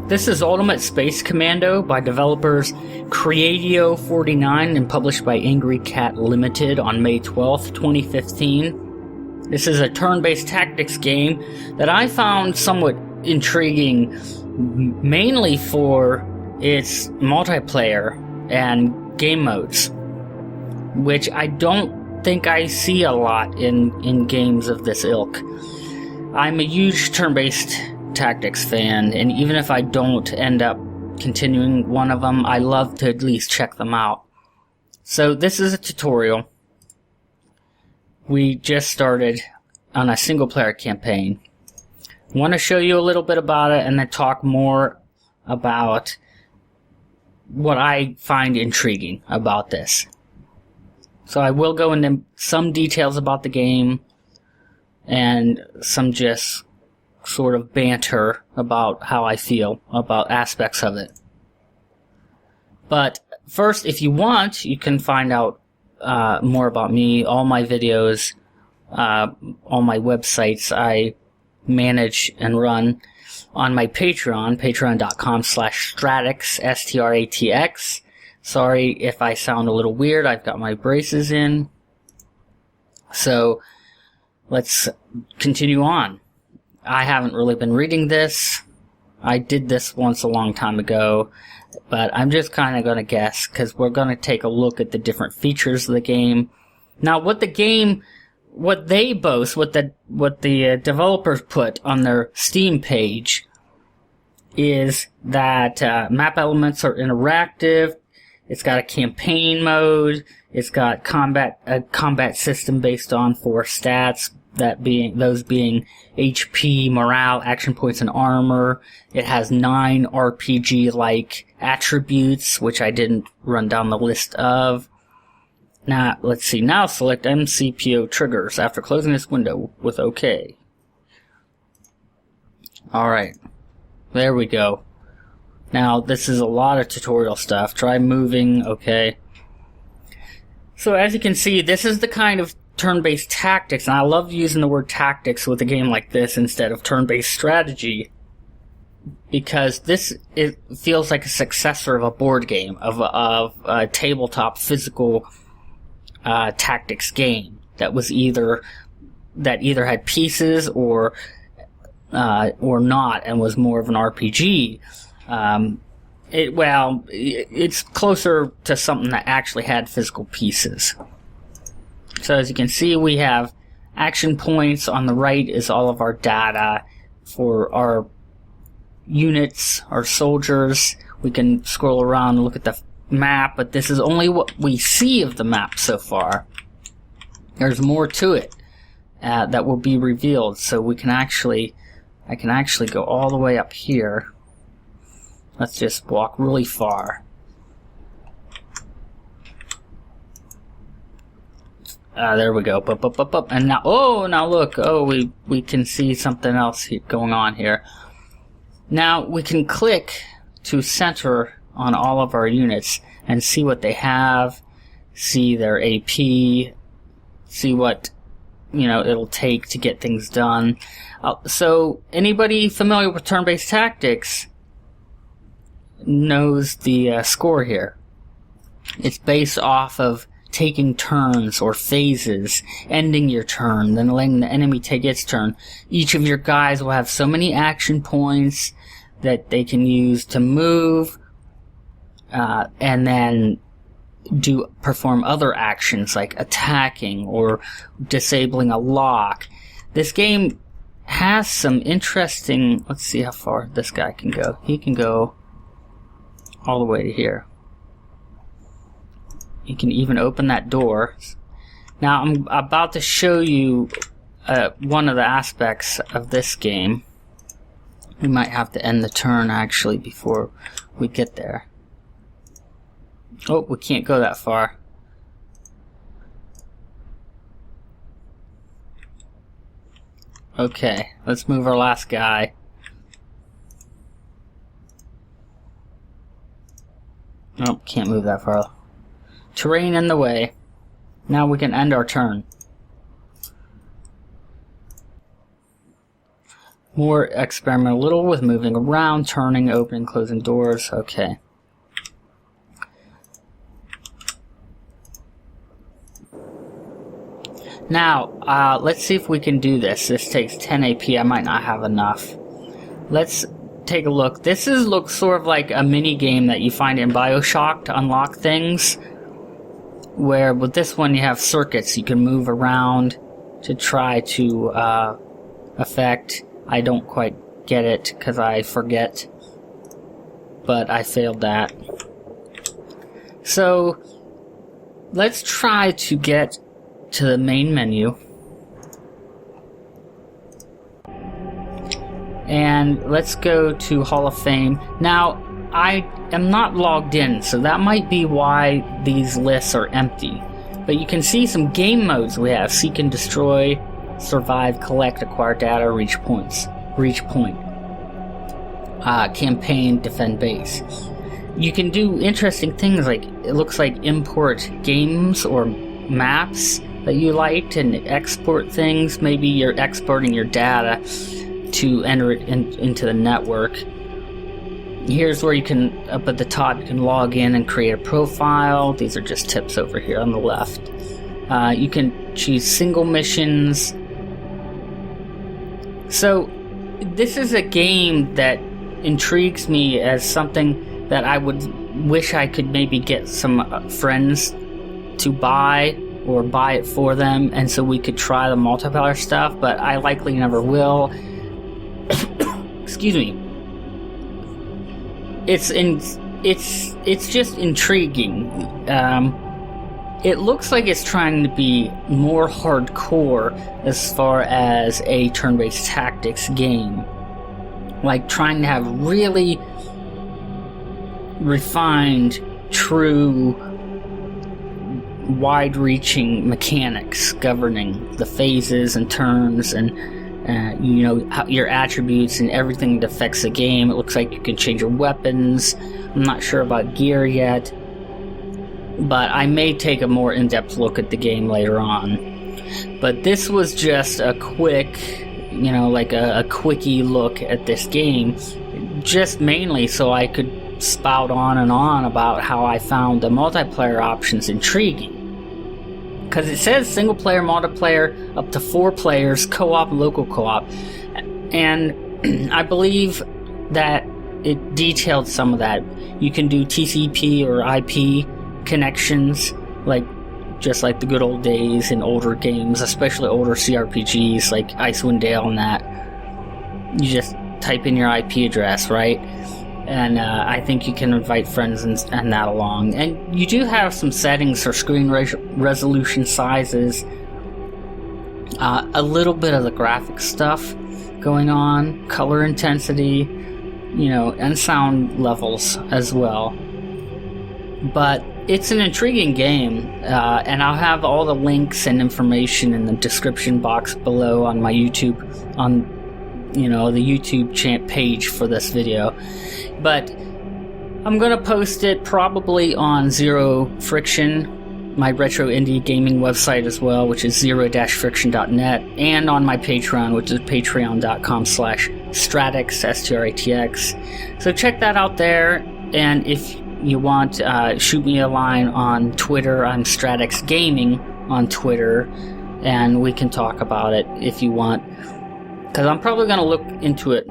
This is Ultimate Space Commando by developers Creatio49 and published by Angry Cat Limited on May 12th, 2015. This is a turn-based tactics game that I found somewhat intriguing, mainly for its multiplayer and game modes, which I don't think I see a lot in games of this ilk. I'm a huge turn-based tactics fan, and even if I don't end up continuing one of them, I love to at least check them out. So this is a tutorial. We just started on a single player campaign. I want to show you a little bit about it and then talk more about what I find intriguing about this. So I will go into some details about the game and some just sort of banter about how I feel about aspects of it. But first, if you want, you can find out more about me, all my videos, all my websites I manage and run on my Patreon, patreon.com/Stratix, STRATX. Sorry if I sound a little weird, I've got my braces in. So let's continue on. I haven't really been reading this. I did this once a long time ago, but I'm just kind of going to guess because we're going to take a look at the different features of the game. Now, what the developers put on their Steam page is that map elements are interactive. It's got a campaign mode. It's got a combat system based on 4 stats. Those being HP, morale, action points, and armor. It has 9 RPG-like attributes, which I didn't run down the list of. Now, let's see. Now select MCPO triggers after closing this window with OK. Alright. There we go. Now, this is a lot of tutorial stuff. Try moving. OK. So, as you can see, this is the kind of turn-based tactics, and I love using the word tactics with a game like this instead of turn-based strategy, because it feels like a successor of a board game, of a tabletop physical tactics game that either had pieces or not, and was more of an RPG. It's closer to something that actually had physical pieces. So as you can see, we have action points. On the right is all of our data for our units, our soldiers. We can scroll around and look at the map, but this is only what we see of the map so far. There's more to it that will be revealed. So I can actually go all the way up here. Let's just walk really far. There we go. And now look. We can see something else going on here. Now we can click to center on all of our units and see what they have, see their AP, see what it'll take to get things done. So anybody familiar with turn-based tactics knows the score here. It's based off of taking turns or phases, ending your turn, then letting the enemy take its turn. Each of your guys will have so many action points that they can use to move, and then perform other actions like attacking or disabling a lock. This game has some interesting. Let's see how far this guy can go. He can go all the way to here. You can even open that door. Now I'm about to show you one of the aspects of this game. We might have to end the turn actually before we get there. Oh, we can't go that far. Okay, let's move our last guy. Nope, can't move that far. Terrain in the way. Now we can end our turn. More experiment a little with moving around, turning, opening, closing doors. Okay. Now, let's see if we can do this. This takes 10 AP. I might not have enough. Let's take a look. This looks sort of like a mini game that you find in BioShock to unlock things. Where with this one you have circuits you can move around to try to affect. I don't quite get it because I forget. But I failed that. So, let's try to get to the main menu. And let's go to Hall of Fame. Now, I am not logged in, so that might be why these lists are empty. But you can see some game modes we have. Seek and destroy, survive, collect, acquire data, reach points. Reach point. Campaign, defend base. You can do interesting things like, it looks like import games or maps that you liked and export things. Maybe you're exporting your data to enter it into the network. Here's where you can, up at the top, you can log in and create a profile. These are just tips over here on the left. You can choose single missions. So, this is a game that intrigues me as something that I would wish I could maybe get some friends to buy or buy it for them, and so we could try the multiplayer stuff, but I likely never will. Excuse me. It's just intriguing. It looks like it's trying to be more hardcore as far as a turn-based tactics game. Like trying to have really refined, true, wide-reaching mechanics governing the phases and turns and your attributes and everything that affects the game. It looks like you can change your weapons. I'm not sure about gear yet, but I may take a more in-depth look at the game later on. But this was just a quick, like a quickie look at this game, just mainly so I could spout on and on about how I found the multiplayer options intriguing. Because it says single player, multiplayer, up to 4 players, co-op, local co-op. And I believe that it detailed some of that. You can do TCP or IP connections, just like the good old days in older games, especially older CRPGs like Icewind Dale and that. You just type in your IP address, right? And I think you can invite friends and that along. And you do have some settings for screen resolution sizes, a little bit of the graphic stuff going on, color intensity, and sound levels as well. But it's an intriguing game, and I'll have all the links and information in the description box below on my YouTube, on the YouTube page for this video. But I'm going to post it probably on Zero Friction, my retro indie gaming website as well, which is zero-friction.net, and on my Patreon, which is patreon.com/Stratix, STRATX. So check that out there, and if you want, shoot me a line on Twitter. I'm Stratix Gaming on Twitter, and we can talk about it if you want. Because I'm probably going to look into it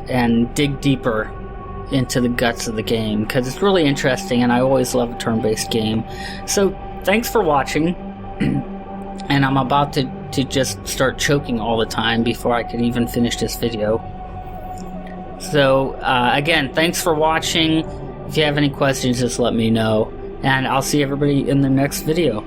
and dig deeper into the guts of the game, because it's really interesting, and I always love a turn-based game. So, thanks for watching, and I'm about to just start choking all the time before I can even finish this video. So, again, thanks for watching. If you have any questions, just let me know, and I'll see everybody in the next video.